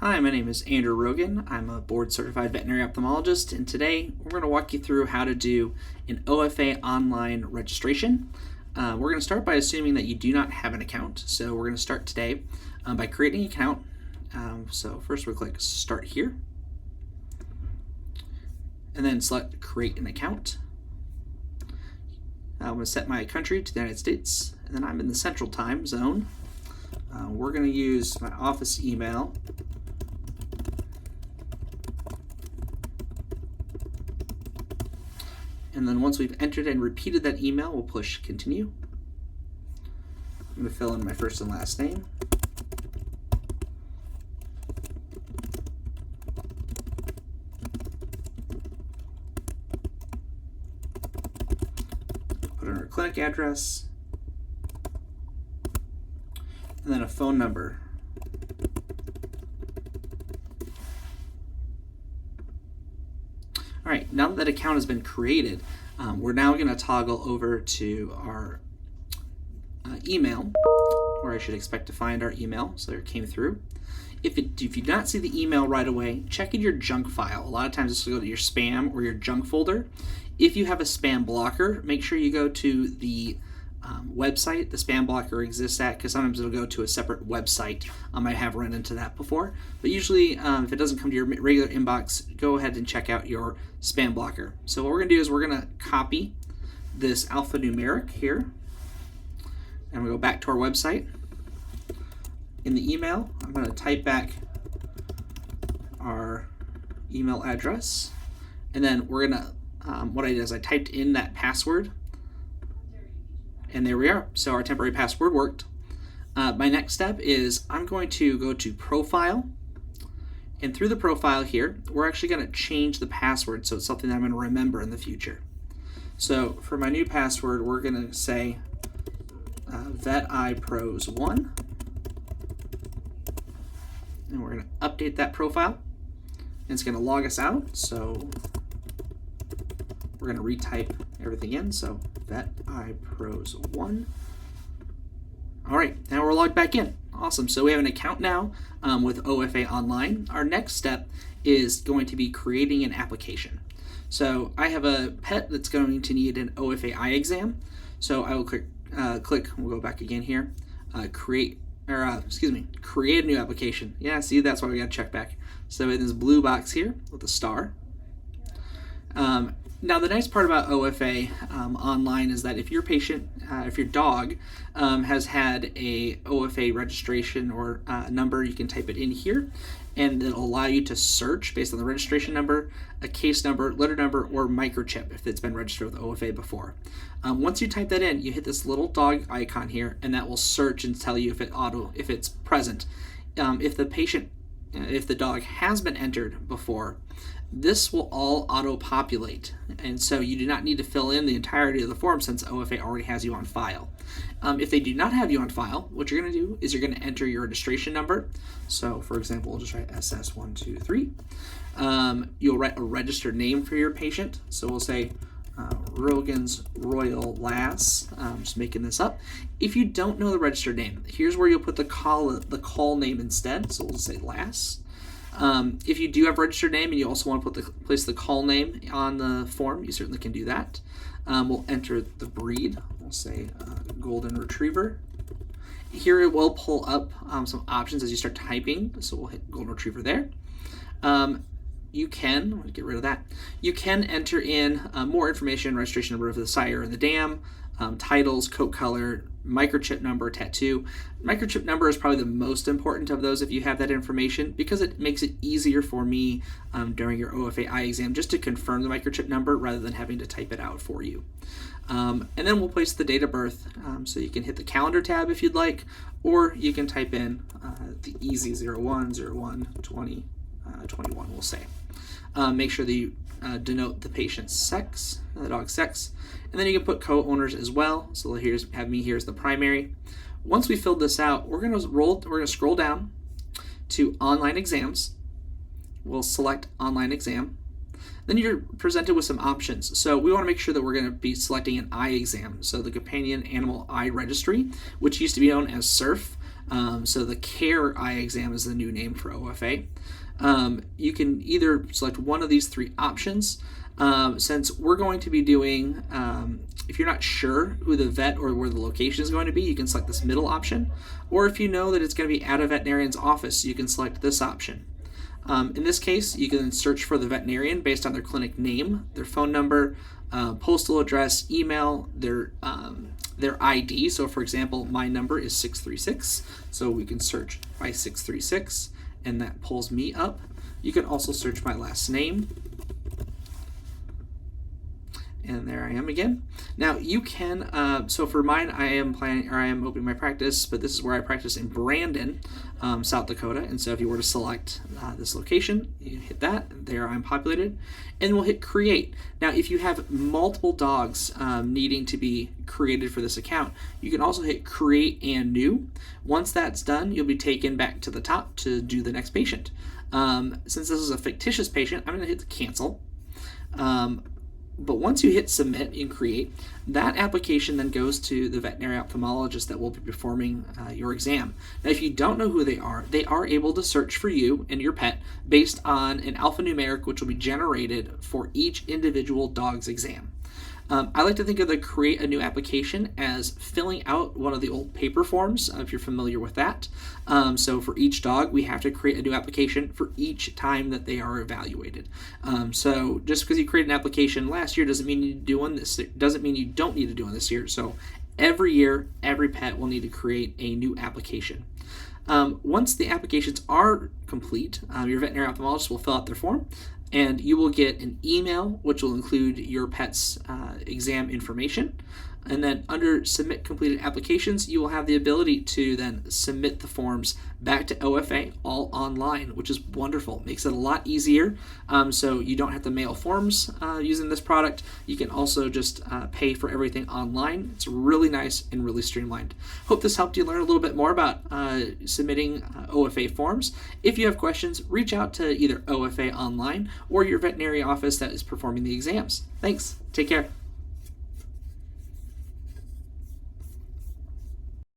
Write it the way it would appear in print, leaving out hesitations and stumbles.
Hi, my name is Andrew Rogan. I'm a board-certified veterinary ophthalmologist, and today we're going to walk you through how to do an OFA online registration. We're going to start by assuming that you do not have an account. So we're going to start today by creating an account. So first we'll click Start Here, and then select Create an Account. I'm going to set my country to the United States, and then I'm in the Central Time Zone. We're going to use my office email. And then once we've entered and repeated that email, we'll push Continue. I'm going to fill in my first and last name. Put in our clinic address. And then a phone number. All right, now that that account has been created, we're now going to toggle over to our email, where I should expect to find our email. So it came through. If you do not see the email right away, check in your junk file. A lot of times this will go to your spam or your junk folder. If you have a spam blocker, make sure you go to the website the spam blocker exists at, because sometimes it'll go to a separate website. I have run into that before, but usually if it doesn't come to your regular inbox, go ahead and check out your spam blocker. So what we're going to do is we're going to copy this alphanumeric here, and we'll go back to our website. In the email, I'm going to type back our email address, and then we're going to what I did is I typed in that password. And there we are. So our temporary password worked. My next step is I'm going to go to Profile. And through the profile here, we're actually going to change the password so it's something that I'm going to remember in the future. So for my new password, we're going to say VetIPros1. And we're going to update that profile. And it's going to log us out. So we're going to retype everything in. So VetIPros1. All right, now we're logged back in. Awesome. So we have an account now with OFA Online. Our next step is going to be creating an application. So I have a pet that's going to need an OFA eye exam. So I will click, we'll go back again here, create a new application. Yeah, see, that's why we got to check back. So in this blue box here with a star. Now, the nice part about OFA Online is that if your patient, if your dog has had a OFA registration or number, you can type it in here, and it'll allow you to search based on the registration number, a case number, litter number, or microchip if it's been registered with OFA before. Once you type that in, you hit this little dog icon here, and that will search and tell you if it's present. If the dog has been entered before, this will all auto-populate, and so you do not need to fill in the entirety of the form since OFA already has you on file. If they do not have you on file, what you're going to do is you're going to enter your registration number. So, for example, we'll just write SS123. You'll write a registered name for your patient. So we'll say Rogan's Royal Lass. Just making this up. If you don't know the registered name, here's where you'll put the call name instead. So we'll say Lass. If you do have a registered name and you also want to place the call name on the form, you certainly can do that. We'll enter the breed. We'll say Golden Retriever. Here it will pull up some options as you start typing, so we'll hit Golden Retriever there. You can, I'm going to get rid of that. You can enter in more information, registration number of the sire and the dam, titles, coat color, microchip number, tattoo. Microchip number is probably the most important of those if you have that information, because it makes it easier for me during your OFA eye exam just to confirm the microchip number rather than having to type it out for you. And then we'll place the date of birth, so you can hit the calendar tab if you'd like, or you can type in the easy 01/01/2021, we'll say. Make sure that you denote the patient's sex, the dog's sex, and then you can put co-owners as well. So have me here as the primary. Once we filled this out, we're going to scroll down to online exams. We'll select online exam. Then you're presented with some options. So we want to make sure that we're going to be selecting an eye exam. So the Companion Animal Eye Registry, which used to be known as CERF. So the CAER eye exam is the new name for OFA. You can either select one of these three options. Since we're going to be doing, if you're not sure who the vet or where the location is going to be, you can select this middle option. Or if you know that it's going to be at a veterinarian's office, you can select this option. In this case, you can search for the veterinarian based on their clinic name, their phone number, postal address, email, their ID. So for example, my number is 636, so we can search by 636, and that pulls me up. You can also search my last name, and there I am again. Now you can, so for mine, I am opening my practice, but this is where I practice in Brandon, South Dakota. And so if you were to select this location, you hit that, there I'm populated, and we'll hit create. Now if you have multiple dogs needing to be created for this account, you can also hit create and new. Once that's done, you'll be taken back to the top to do the next patient. Since this is a fictitious patient, I'm going to hit cancel. But once you hit submit and create, that application then goes to the veterinary ophthalmologist that will be performing your exam. Now, if you don't know who they are able to search for you and your pet based on an alphanumeric which will be generated for each individual dog's exam. I like to think of the create a new application as filling out one of the old paper forms, if you're familiar with that. So for each dog, we have to create a new application for each time that they are evaluated. So just because you created an application last year doesn't mean you do one this year, doesn't mean you don't need to do one this year. So every year, every pet will need to create a new application. Once the applications are complete, your veterinary ophthalmologist will fill out their form, and you will get an email which will include your pet's exam information. And then under submit completed applications, you will have the ability to then submit the forms back to OFA all online, which is wonderful. It makes it a lot easier. So you don't have to mail forms using this product. You can also just pay for everything online. It's really nice and really streamlined. Hope this helped you learn a little bit more about submitting OFA forms. If you have questions, reach out to either OFA Online or your veterinary office that is performing the exams. Thanks. Take care.